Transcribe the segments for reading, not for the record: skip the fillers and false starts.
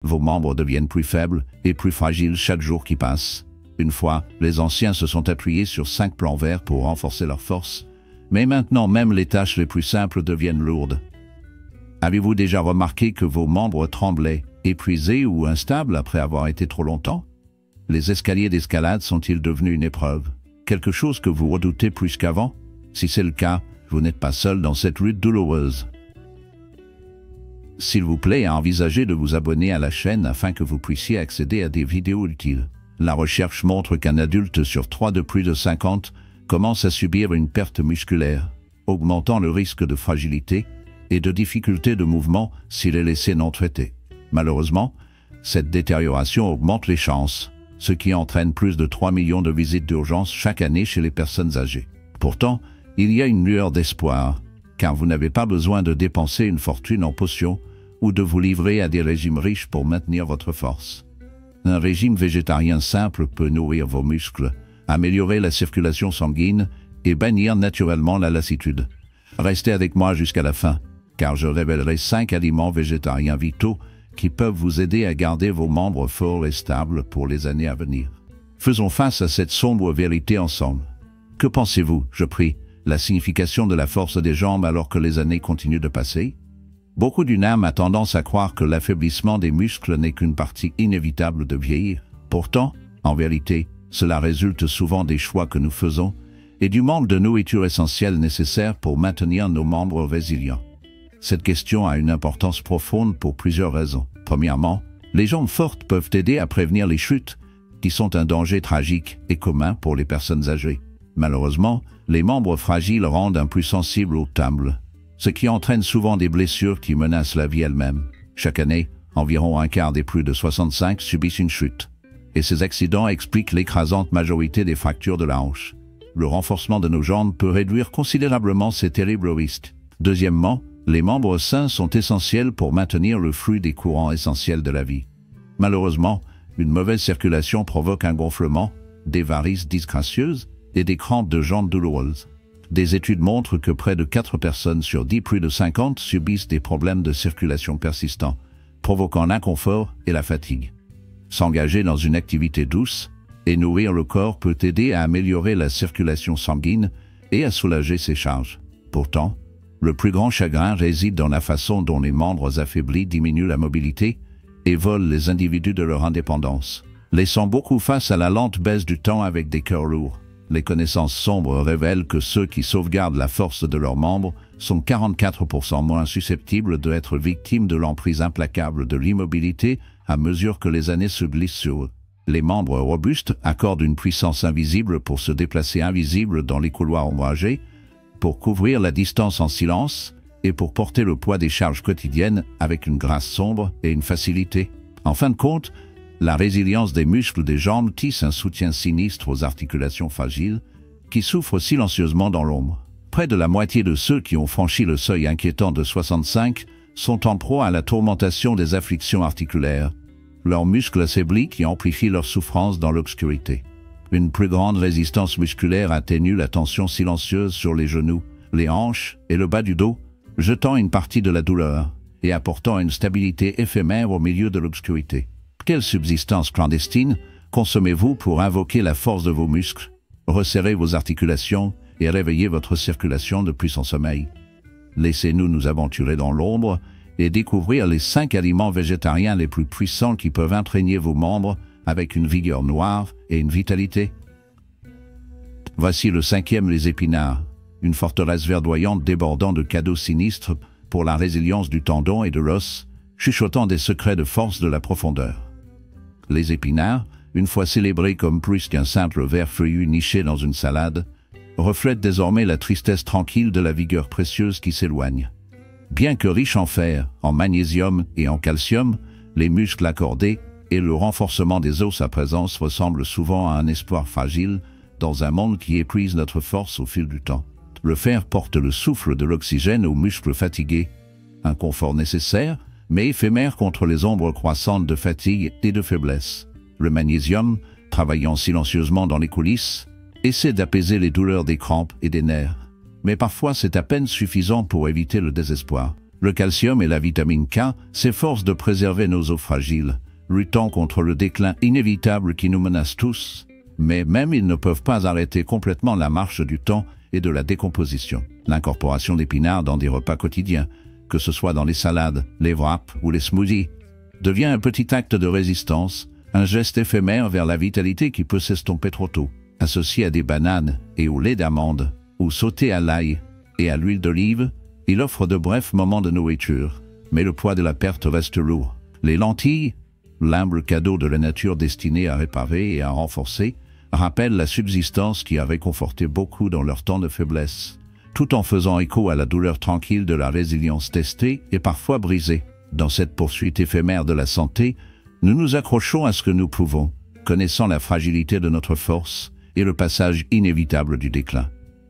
Vos membres deviennent plus faibles et plus fragiles chaque jour qui passe. Une fois, les anciens se sont appuyés sur 5 plans verts pour renforcer leur force, mais maintenant même les tâches les plus simples deviennent lourdes. Avez-vous déjà remarqué que vos membres tremblaient, épuisés ou instables après avoir été trop longtemps? Les escaliers d'escalade sont-ils devenus une épreuve? Quelque chose que vous redoutez plus qu'avant? Si c'est le cas, vous n'êtes pas seul dans cette lutte douloureuse. S'il vous plaît, envisagez de vous abonner à la chaîne afin que vous puissiez accéder à des vidéos utiles. La recherche montre qu'un adulte sur 3 de plus de 50 commence à subir une perte musculaire, augmentant le risque de fragilité et de difficulté de mouvement s'il est laissé non traité. Malheureusement, cette détérioration augmente les chances, ce qui entraîne plus de 3 millions de visites d'urgence chaque année chez les personnes âgées. Pourtant, il y a une lueur d'espoir, car vous n'avez pas besoin de dépenser une fortune en potions ou de vous livrer à des régimes riches pour maintenir votre force. Un régime végétarien simple peut nourrir vos muscles, améliorer la circulation sanguine et bannir naturellement la lassitude. Restez avec moi jusqu'à la fin, car je révélerai 5 aliments végétariens vitaux qui peuvent vous aider à garder vos membres forts et stables pour les années à venir. Faisons face à cette sombre vérité ensemble. Que pensez-vous, je prie, la signification de la force des jambes alors que les années continuent de passer? Beaucoup d'une âme a tendance à croire que l'affaiblissement des muscles n'est qu'une partie inévitable de vieillir. Pourtant, en vérité, cela résulte souvent des choix que nous faisons et du manque de nourriture essentielle nécessaire pour maintenir nos membres résilients. Cette question a une importance profonde pour plusieurs raisons. Premièrement, les jambes fortes peuvent aider à prévenir les chutes, qui sont un danger tragique et commun pour les personnes âgées. Malheureusement, les membres fragiles rendent un plus sensibles aux trembles, ce qui entraîne souvent des blessures qui menacent la vie elle-même. Chaque année, environ un quart des plus de 65 subissent une chute. Et ces accidents expliquent l'écrasante majorité des fractures de la hanche. Le renforcement de nos jambes peut réduire considérablement ces terribles risques. Deuxièmement, les membres sains sont essentiels pour maintenir le flux des courants essentiels de la vie. Malheureusement, une mauvaise circulation provoque un gonflement, des varices disgracieuses et des crampes de jambes douloureuses. Des études montrent que près de 4 personnes sur 10 plus de 50 subissent des problèmes de circulation persistants, provoquant l'inconfort et la fatigue. S'engager dans une activité douce et nourrir le corps peut aider à améliorer la circulation sanguine et à soulager ses charges. Pourtant, le plus grand chagrin réside dans la façon dont les membres affaiblis diminuent la mobilité et volent les individus de leur indépendance, laissant beaucoup face à la lente baisse du temps avec des cœurs lourds. Les connaissances sombres révèlent que ceux qui sauvegardent la force de leurs membres sont 44% moins susceptibles d'être victimes de l'emprise implacable de l'immobilité à mesure que les années se glissent sur eux. Les membres robustes accordent une puissance invisible pour se déplacer invisible dans les couloirs ombragés, pour couvrir la distance en silence et pour porter le poids des charges quotidiennes avec une grâce sombre et une facilité. En fin de compte, la résilience des muscles des jambes tisse un soutien sinistre aux articulations fragiles qui souffrent silencieusement dans l'ombre. Près de la moitié de ceux qui ont franchi le seuil inquiétant de 65 sont en proie à la tourmentation des afflictions articulaires, leurs muscles affaiblis qui amplifient leur souffrance dans l'obscurité. Une plus grande résistance musculaire atténue la tension silencieuse sur les genoux, les hanches et le bas du dos, jetant une partie de la douleur et apportant une stabilité éphémère au milieu de l'obscurité. Quelle subsistance clandestine consommez-vous pour invoquer la force de vos muscles, resserrer vos articulations et réveiller votre circulation depuis son sommeil? Laissez-nous nous aventurer dans l'ombre et découvrir les 5 aliments végétariens les plus puissants qui peuvent imprégner vos membres avec une vigueur noire et une vitalité. Voici le 5e, les épinards, une forteresse verdoyante débordant de cadeaux sinistres pour la résilience du tendon et de l'os, chuchotant des secrets de force de la profondeur. Les épinards, une fois célébrés comme plus qu'un simple ver feuillu niché dans une salade, reflètent désormais la tristesse tranquille de la vigueur précieuse qui s'éloigne. Bien que riches en fer, en magnésium et en calcium, les muscles accordés et le renforcement des os à présence ressemblent souvent à un espoir fragile dans un monde qui épuise notre force au fil du temps. Le fer porte le souffle de l'oxygène aux muscles fatigués, un confort nécessaire, mais éphémère contre les ombres croissantes de fatigue et de faiblesse. Le magnésium, travaillant silencieusement dans les coulisses, essaie d'apaiser les douleurs des crampes et des nerfs. Mais parfois c'est à peine suffisant pour éviter le désespoir. Le calcium et la vitamine K s'efforcent de préserver nos os fragiles, luttant contre le déclin inévitable qui nous menace tous, mais même ils ne peuvent pas arrêter complètement la marche du temps et de la décomposition. L'incorporation d'épinards dans des repas quotidiens, que ce soit dans les salades, les wraps ou les smoothies, devient un petit acte de résistance, un geste éphémère vers la vitalité qui peut s'estomper trop tôt. Associé à des bananes et au lait d'amande, ou sauté à l'ail et à l'huile d'olive, il offre de brefs moments de nourriture, mais le poids de la perte reste lourd. Les lentilles, l'humble cadeau de la nature destiné à réparer et à renforcer, rappellent la subsistance qui a réconforté beaucoup dans leur temps de faiblesse, tout en faisant écho à la douleur tranquille de la résilience testée et parfois brisée. Dans cette poursuite éphémère de la santé, nous nous accrochons à ce que nous pouvons, connaissant la fragilité de notre force et le passage inévitable du déclin.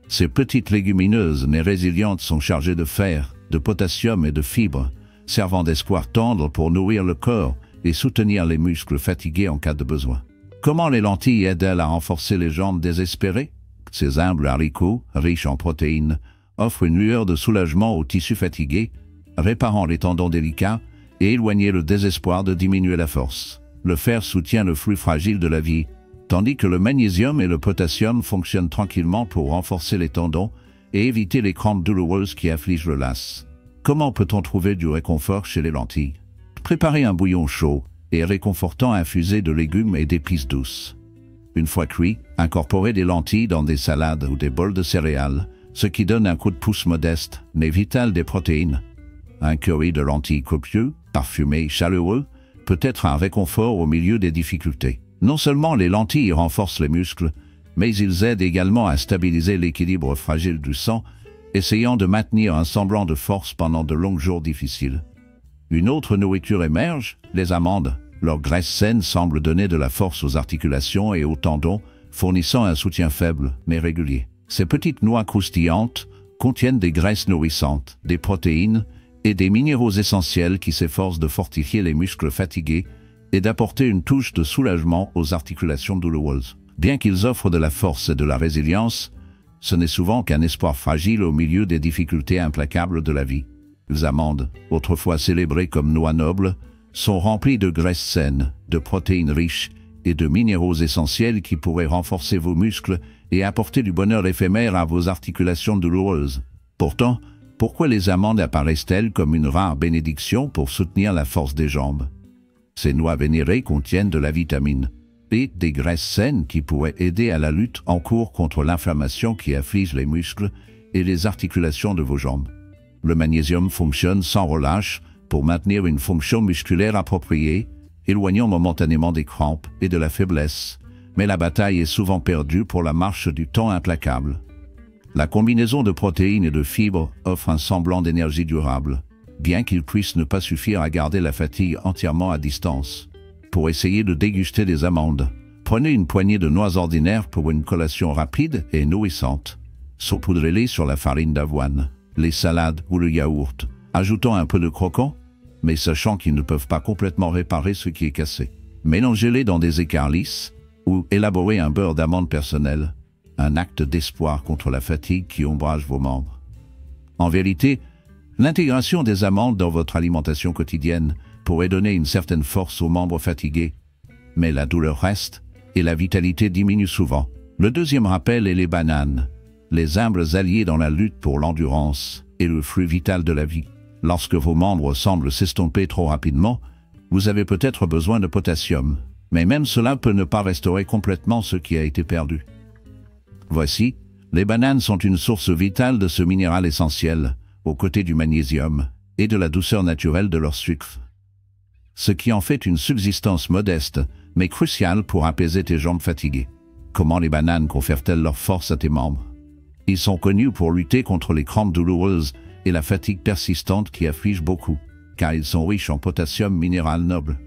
Ces petites légumineuses mais résilientes sont chargées de fer, de potassium et de fibres, servant d'espoir tendre pour nourrir le corps et soutenir les muscles fatigués en cas de besoin. Comment les lentilles aident-elles à renforcer les jambes désespérées? Ces humbles haricots, riches en protéines, offrent une lueur de soulagement aux tissus fatigués, réparant les tendons délicats et éloigner le désespoir de diminuer la force. Le fer soutient le flux fragile de la vie, tandis que le magnésium et le potassium fonctionnent tranquillement pour renforcer les tendons et éviter les crampes douloureuses qui affligent le las. Comment peut-on trouver du réconfort chez les lentilles? Préparez un bouillon chaud et réconfortant infusé de légumes et d'épices douces. Une fois cuit, incorporez des lentilles dans des salades ou des bols de céréales, ce qui donne un coup de pouce modeste, mais vital des protéines. Un curry de lentilles copieux, parfumé, chaleureux, peut être un réconfort au milieu des difficultés. Non seulement les lentilles renforcent les muscles, mais ils aident également à stabiliser l'équilibre fragile du sang, essayant de maintenir un semblant de force pendant de longs jours difficiles. Une autre nourriture émerge, les amandes. Leur graisse saine semble donner de la force aux articulations et aux tendons, fournissant un soutien faible mais régulier. Ces petites noix croustillantes contiennent des graisses nourrissantes, des protéines et des minéraux essentiels qui s'efforcent de fortifier les muscles fatigués et d'apporter une touche de soulagement aux articulations douloureuses. Bien qu'ils offrent de la force et de la résilience, ce n'est souvent qu'un espoir fragile au milieu des difficultés implacables de la vie. Les amandes, autrefois célébrées comme noix nobles, sont remplies de graisses saines, de protéines riches et de minéraux essentiels qui pourraient renforcer vos muscles et apporter du bonheur éphémère à vos articulations douloureuses. Pourtant, pourquoi les amandes apparaissent-elles comme une rare bénédiction pour soutenir la force des jambes? Ces noix vénérées contiennent de la vitamine et des graisses saines qui pourraient aider à la lutte en cours contre l'inflammation qui afflige les muscles et les articulations de vos jambes. Le magnésium fonctionne sans relâche pour maintenir une fonction musculaire appropriée, éloignant momentanément des crampes et de la faiblesse, mais la bataille est souvent perdue pour la marche du temps implacable. La combinaison de protéines et de fibres offre un semblant d'énergie durable, bien qu'il puisse ne pas suffire à garder la fatigue entièrement à distance. Pour essayer de déguster des amandes, prenez une poignée de noix ordinaires pour une collation rapide et nourrissante. Saupoudrez-les sur la farine d'avoine, les salades ou le yaourt, ajoutant un peu de croquant, mais sachant qu'ils ne peuvent pas complètement réparer ce qui est cassé. Mélangez-les dans des écarts lisses ou élaborez un beurre d'amande personnel, un acte d'espoir contre la fatigue qui ombrage vos membres. En vérité, l'intégration des amandes dans votre alimentation quotidienne pourrait donner une certaine force aux membres fatigués, mais la douleur reste et la vitalité diminue souvent. Le deuxième rappel est les bananes, les humbles alliés dans la lutte pour l'endurance et le flux vital de la vie. Lorsque vos membres semblent s'estomper trop rapidement, vous avez peut-être besoin de potassium, mais même cela peut ne pas restaurer complètement ce qui a été perdu. Voici, les bananes sont une source vitale de ce minéral essentiel, aux côtés du magnésium et de la douceur naturelle de leur sucre. Ce qui en fait une subsistance modeste, mais cruciale pour apaiser tes jambes fatiguées. Comment les bananes confèrent-elles leur force à tes membres? Ils sont connus pour lutter contre les crampes douloureuses et la fatigue persistante qui afflige beaucoup, car ils sont riches en potassium minéral noble.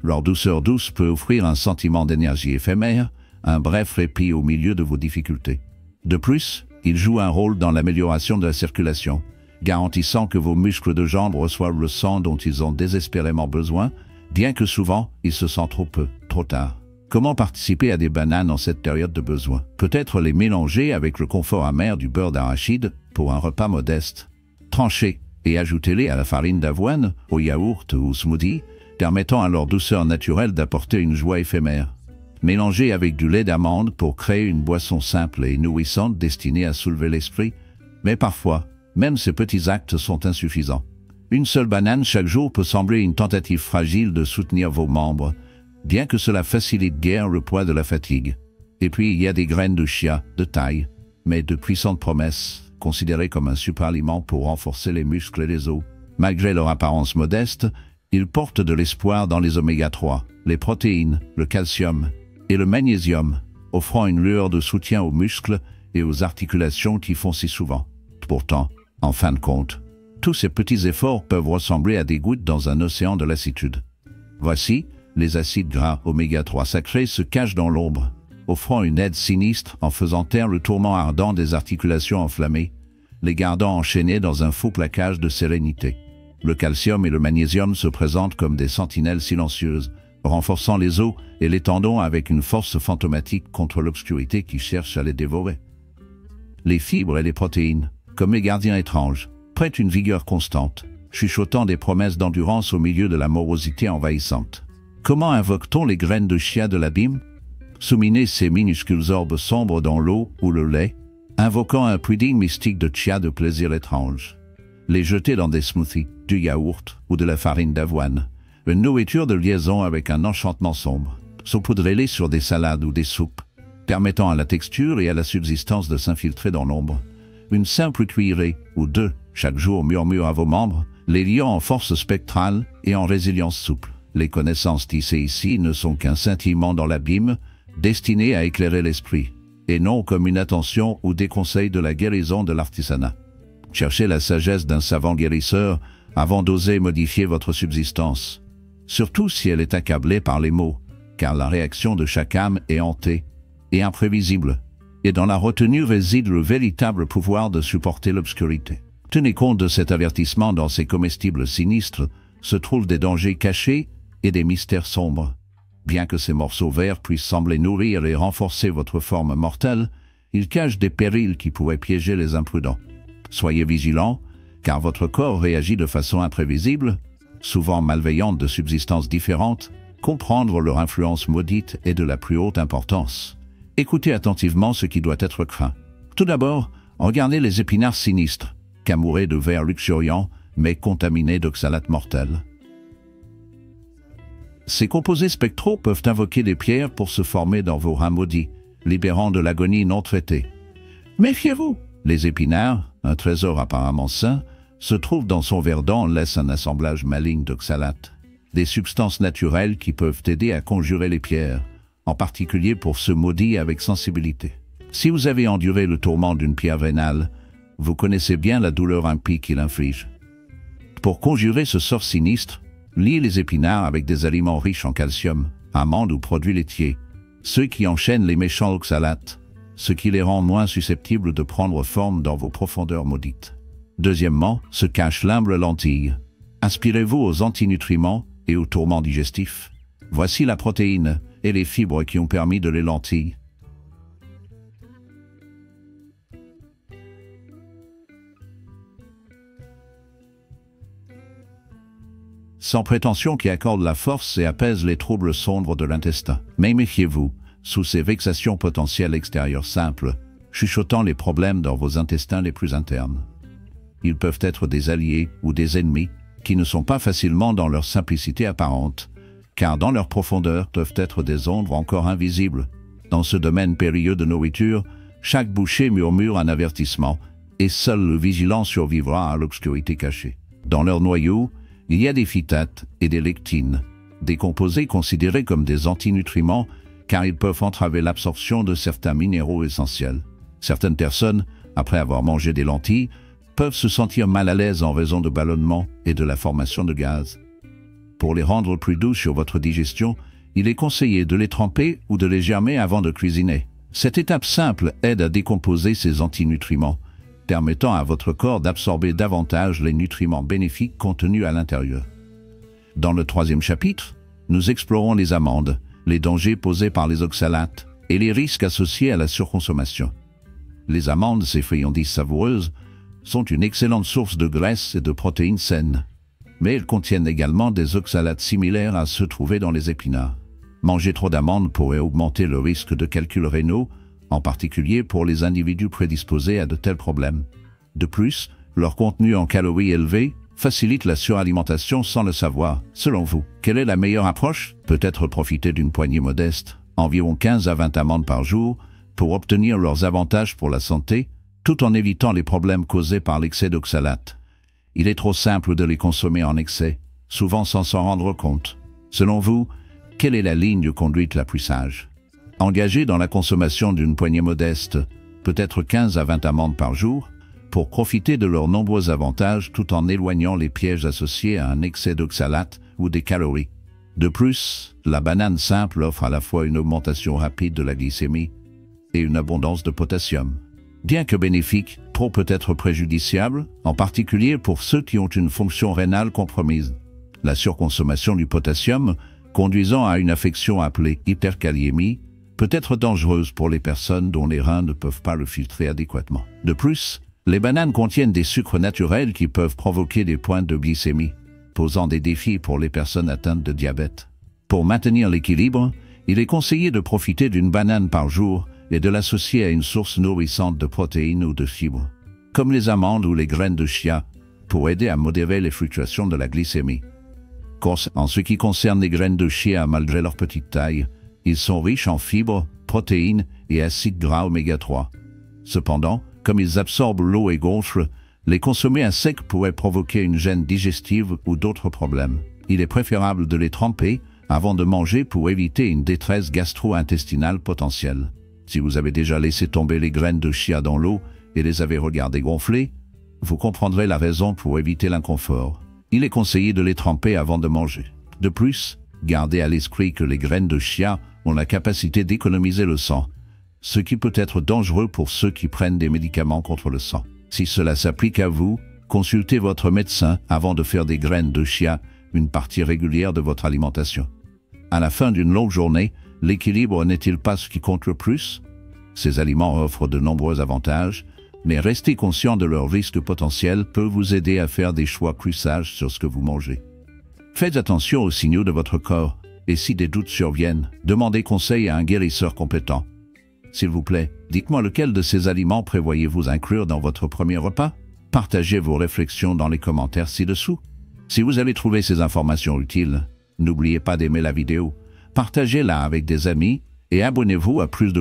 Leur douceur douce peut offrir un sentiment d'énergie éphémère, un bref répit au milieu de vos difficultés. De plus, ils jouent un rôle dans l'amélioration de la circulation, garantissant que vos muscles de jambes reçoivent le sang dont ils ont désespérément besoin, bien que souvent, ils se sentent trop peu, trop tard. Comment participer à des bananes en cette période de besoin? Peut-être les mélanger avec le confort amer du beurre d'arachide pour un repas modeste. Tranchez et ajoutez-les à la farine d'avoine, au yaourt ou au smoothie, permettant à leur douceur naturelle d'apporter une joie éphémère. Mélangez avec du lait d'amande pour créer une boisson simple et nourrissante destinée à soulever l'esprit, mais parfois, même ces petits actes sont insuffisants. Une seule banane chaque jour peut sembler une tentative fragile de soutenir vos membres, bien que cela facilite guère le poids de la fatigue. Et puis il y a des graines de chia, de taille, mais de puissantes promesses, considérées comme un super-aliment pour renforcer les muscles et les os. Malgré leur apparence modeste, ils portent de l'espoir dans les oméga 3, les protéines, le calcium et le magnésium, offrant une lueur de soutien aux muscles et aux articulations qui font si souvent. Pourtant, en fin de compte, tous ces petits efforts peuvent ressembler à des gouttes dans un océan de lassitude. Voici, les acides gras oméga 3 sacrés se cachent dans l'ombre, offrant une aide sinistre en faisant taire le tourment ardent des articulations enflammées, les gardant enchaînées dans un faux plaquage de sérénité. Le calcium et le magnésium se présentent comme des sentinelles silencieuses, renforçant les os et les tendons avec une force fantomatique contre l'obscurité qui cherche à les dévorer. Les fibres et les protéines, comme les gardiens étranges, prêtent une vigueur constante, chuchotant des promesses d'endurance au milieu de la morosité envahissante. Comment invoque-t-on les graines de chia de l'abîme? Souminez ces minuscules orbes sombres dans l'eau ou le lait, invoquant un pudding mystique de chia de plaisir étrange. Les jeter dans des smoothies, du yaourt ou de la farine d'avoine, une nourriture de liaison avec un enchantement sombre. Saupoudrez-les sur des salades ou des soupes, permettant à la texture et à la subsistance de s'infiltrer dans l'ombre. Une simple cuillerée ou deux chaque jour murmure à vos membres, les liant en force spectrale et en résilience souple. Les connaissances tissées ici ne sont qu'un scintillement dans l'abîme, destiné à éclairer l'esprit, et non comme une attention ou des conseils de la guérison de l'artisanat. Cherchez la sagesse d'un savant guérisseur avant d'oser modifier votre subsistance, surtout si elle est accablée par les maux, car la réaction de chaque âme est hantée et imprévisible, et dans la retenue réside le véritable pouvoir de supporter l'obscurité. Tenez compte de cet avertissement: dans ces comestibles sinistres se trouvent des dangers cachés et des mystères sombres. Bien que ces morceaux verts puissent sembler nourrir et renforcer votre forme mortelle, ils cachent des périls qui pourraient piéger les imprudents. Soyez vigilants, car votre corps réagit de façon imprévisible, souvent malveillante de subsistances différentes. Comprendre leur influence maudite est de la plus haute importance. Écoutez attentivement ce qui doit être craint. Tout d'abord, regardez les épinards sinistres, camourés de verre luxuriant, mais contaminés d'oxalate mortel. Ces composés spectraux peuvent invoquer des pierres pour se former dans vos reins maudits, libérant de l'agonie non traitée. Méfiez-vous! Les épinards, un trésor apparemment sain, se trouvent dans son verdant, laisse un assemblage maligne d'oxalate, des substances naturelles qui peuvent aider à conjurer les pierres, en particulier pour ceux maudits avec sensibilité. Si vous avez enduré le tourment d'une pierre vénale, vous connaissez bien la douleur impie qu'il inflige. Pour conjurer ce sort sinistre, liez les épinards avec des aliments riches en calcium, amandes ou produits laitiers, ceux qui enchaînent les méchants oxalates, ce qui les rend moins susceptibles de prendre forme dans vos profondeurs maudites. Deuxièmement, se cache l'humble lentille. Inspirez-vous aux antinutriments et aux tourments digestifs. Voici la protéine et les fibres qui ont permis de les lentilles. Sans prétention, qui accorde la force et apaise les troubles sombres de l'intestin. Mais méfiez-vous, sous ces vexations potentielles extérieures simples, chuchotant les problèmes dans vos intestins les plus internes. Ils peuvent être des alliés ou des ennemis qui ne sont pas facilement dans leur simplicité apparente, car dans leur profondeur peuvent être des ombres encore invisibles. Dans ce domaine périlleux de nourriture, chaque bouchée murmure un avertissement, et seul le vigilant survivra à l'obscurité cachée. Dans leur noyau, il y a des phytates et des lectines, des composés considérés comme des antinutriments, car ils peuvent entraver l'absorption de certains minéraux essentiels. Certaines personnes, après avoir mangé des lentilles, peuvent se sentir mal à l'aise en raison de ballonnements et de la formation de gaz. Pour les rendre plus doux sur votre digestion, il est conseillé de les tremper ou de les germer avant de cuisiner. Cette étape simple aide à décomposer ces antinutriments, permettant à votre corps d'absorber davantage les nutriments bénéfiques contenus à l'intérieur. Dans le troisième chapitre, nous explorons les amandes, les dangers posés par les oxalates et les risques associés à la surconsommation. Les amandes, ces friandises savoureuses, sont une excellente source de graisse et de protéines saines. Mais elles contiennent également des oxalates similaires à ceux trouvés dans les épinards. Manger trop d'amandes pourrait augmenter le risque de calculs rénaux, en particulier pour les individus prédisposés à de tels problèmes. De plus, leur contenu en calories élevées facilite la suralimentation sans le savoir. Selon vous, quelle est la meilleure approche? Peut-être profiter d'une poignée modeste, environ 15 à 20 amandes par jour, pour obtenir leurs avantages pour la santé, tout en évitant les problèmes causés par l'excès d'oxalates. Il est trop simple de les consommer en excès, souvent sans s'en rendre compte. Selon vous, quelle est la ligne de conduite la plus sage? Engagez dans la consommation d'une poignée modeste, peut-être 15 à 20 amandes par jour, pour profiter de leurs nombreux avantages tout en éloignant les pièges associés à un excès d'oxalates ou des calories. De plus, la banane simple offre à la fois une augmentation rapide de la glycémie et une abondance de potassium. Bien que bénéfique, trop peut être préjudiciable, en particulier pour ceux qui ont une fonction rénale compromise. La surconsommation du potassium, conduisant à une affection appelée hyperkaliémie, peut être dangereuse pour les personnes dont les reins ne peuvent pas le filtrer adéquatement. De plus, les bananes contiennent des sucres naturels qui peuvent provoquer des pointes de glycémie, posant des défis pour les personnes atteintes de diabète. Pour maintenir l'équilibre, il est conseillé de profiter d'une banane par jour et de l'associer à une source nourrissante de protéines ou de fibres, comme les amandes ou les graines de chia, pour aider à modérer les fluctuations de la glycémie. En ce qui concerne les graines de chia, malgré leur petite taille, ils sont riches en fibres, protéines et acides gras oméga 3. Cependant, comme ils absorbent l'eau et gonflent, les consommer à sec pourrait provoquer une gêne digestive ou d'autres problèmes. Il est préférable de les tremper avant de manger pour éviter une détresse gastro-intestinale potentielle. Si vous avez déjà laissé tomber les graines de chia dans l'eau et les avez regardées gonfler, vous comprendrez la raison pour éviter l'inconfort. Il est conseillé de les tremper avant de manger. De plus, gardez à l'esprit que les graines de chia ont la capacité d'économiser le sang, ce qui peut être dangereux pour ceux qui prennent des médicaments contre le sang. Si cela s'applique à vous, consultez votre médecin avant de faire des graines de chia une partie régulière de votre alimentation. À la fin d'une longue journée, l'équilibre n'est-il pas ce qui compte le plus? Ces aliments offrent de nombreux avantages, mais rester conscient de leurs risques potentiels peut vous aider à faire des choix plus sages sur ce que vous mangez. Faites attention aux signaux de votre corps, et si des doutes surviennent, demandez conseil à un guérisseur compétent. S'il vous plaît, dites-moi lequel de ces aliments prévoyez-vous inclure dans votre premier repas? Partagez vos réflexions dans les commentaires ci-dessous. Si vous avez trouvé ces informations utiles, n'oubliez pas d'aimer la vidéo, partagez-la avec des amis et abonnez-vous à plus de